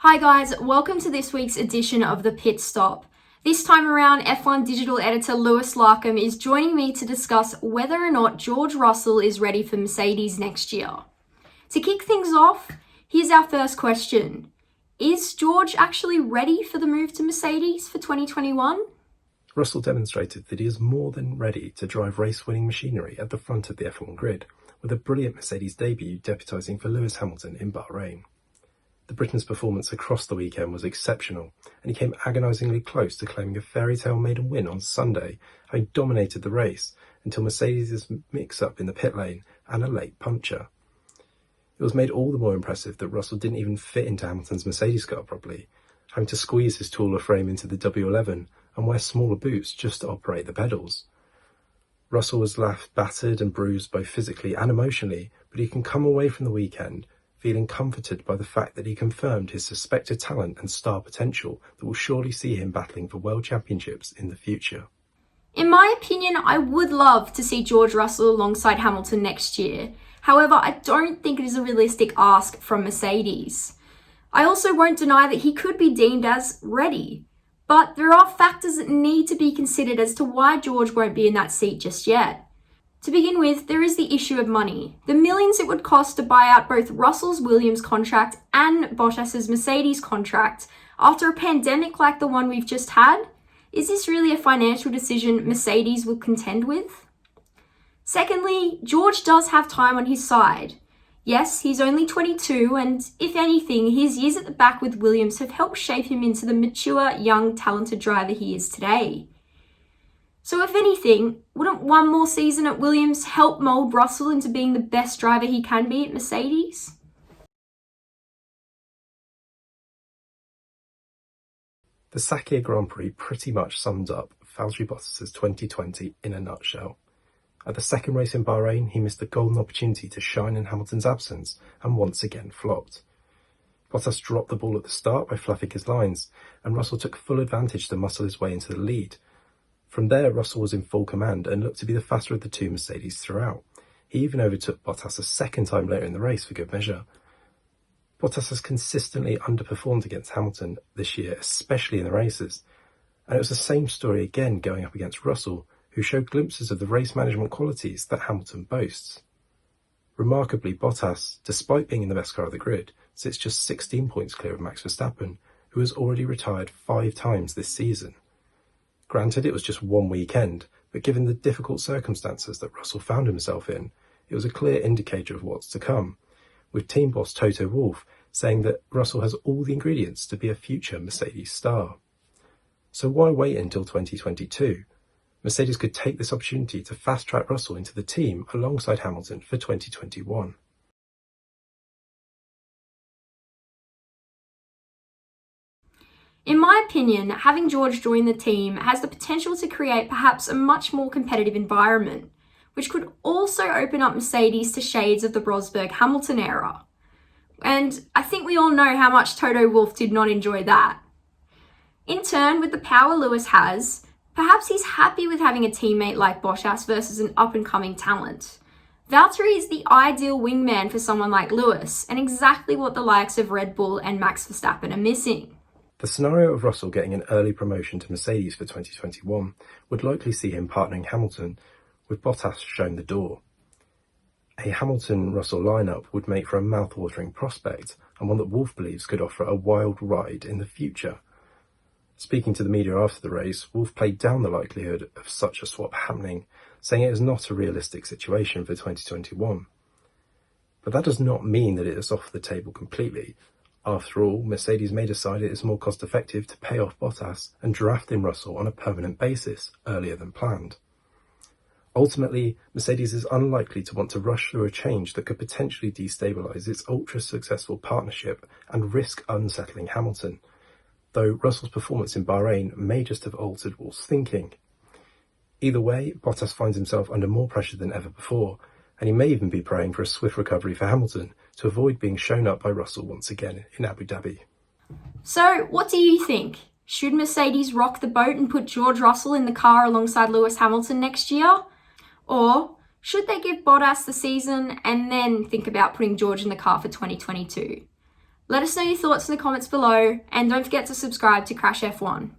Hi guys, welcome to this week's edition of The Pit Stop. This time around, F1 digital editor Lewis Larkham is joining me to discuss whether or not George Russell is ready for Mercedes next year. To kick things off, here's our first question. Is George actually ready for the move to Mercedes for 2021? Russell demonstrated that he is more than ready to drive race-winning machinery at the front of the F1 grid, with a brilliant Mercedes debut deputising for Lewis Hamilton in Bahrain. The Britain's performance across the weekend was exceptional, and he came agonisingly close to claiming a fairy-tale maiden win on Sunday, having dominated the race until Mercedes' mix-up in the pit lane and a late puncture. It was made all the more impressive that Russell didn't even fit into Hamilton's Mercedes car properly, having to squeeze his taller frame into the W11 and wear smaller boots just to operate the pedals. Russell was left battered and bruised both physically and emotionally, but he can come away from the weekend feeling comforted by the fact that he confirmed his suspected talent and star potential that will surely see him battling for world championships in the future. In my opinion, I would love to see George Russell alongside Hamilton next year. However, I don't think it is a realistic ask from Mercedes. I also won't deny that he could be deemed as ready. But there are factors that need to be considered as to why George won't be in that seat just yet. To begin with, there is the issue of money. The millions it would cost to buy out both Russell's Williams contract and Bottas's Mercedes contract after a pandemic like the one we've just had. Is this really a financial decision Mercedes will contend with? Secondly, George does have time on his side. Yes, he's only 22, and if anything, his years at the back with Williams have helped shape him into the mature, young, talented driver he is today. So if anything, wouldn't one more season at Williams help mould Russell into being the best driver he can be at Mercedes? The Sakir Grand Prix pretty much sums up Valtteri Bottas' 2020 in a nutshell. At the second race in Bahrain, he missed the golden opportunity to shine in Hamilton's absence and once again flopped. Bottas dropped the ball at the start by fluffing his lines, and Russell took full advantage to muscle his way into the lead. From there, Russell was in full command and looked to be the faster of the two Mercedes throughout. He even overtook Bottas a second time later in the race for good measure. Bottas has consistently underperformed against Hamilton this year, especially in the races, and it was the same story again going up against Russell, who showed glimpses of the race management qualities that Hamilton boasts. Remarkably, Bottas, despite being in the best car of the grid, sits just 16 points clear of Max Verstappen, who has already retired 5 times this season. Granted, it was just one weekend, but given the difficult circumstances that Russell found himself in, it was a clear indicator of what's to come, with team boss Toto Wolff saying that Russell has all the ingredients to be a future Mercedes star. So why wait until 2022? Mercedes could take this opportunity to fast-track Russell into the team alongside Hamilton for 2021. In my opinion, having George join the team has the potential to create perhaps a much more competitive environment, which could also open up Mercedes to shades of the Rosberg-Hamilton era. And I think we all know how much Toto Wolff did not enjoy that. In turn, with the power Lewis has, perhaps he's happy with having a teammate like Bottas versus an up-and-coming talent. Valtteri is the ideal wingman for someone like Lewis, and exactly what the likes of Red Bull and Max Verstappen are missing. The scenario of Russell getting an early promotion to Mercedes for 2021 would likely see him partnering Hamilton, with Bottas showing the door. A Hamilton-Russell lineup would make for a mouth-watering prospect, and one that Wolff believes could offer a wild ride in the future. Speaking to the media after the race, Wolff played down the likelihood of such a swap happening, saying it is not a realistic situation for 2021. But that does not mean that it is off the table completely. After all, Mercedes may decide it is more cost-effective to pay off Bottas and draft in Russell on a permanent basis earlier than planned. Ultimately, Mercedes is unlikely to want to rush through a change that could potentially destabilise its ultra-successful partnership and risk unsettling Hamilton, though Russell's performance in Bahrain may just have altered Wolff's thinking. Either way, Bottas finds himself under more pressure than ever before, and he may even be praying for a swift recovery for Hamilton to avoid being shown up by Russell once again in Abu Dhabi. So, what do you think? Should Mercedes rock the boat and put George Russell in the car alongside Lewis Hamilton next year? Or should they give Bottas the season and then think about putting George in the car for 2022? Let us know your thoughts in the comments below, and don't forget to subscribe to Crash F1.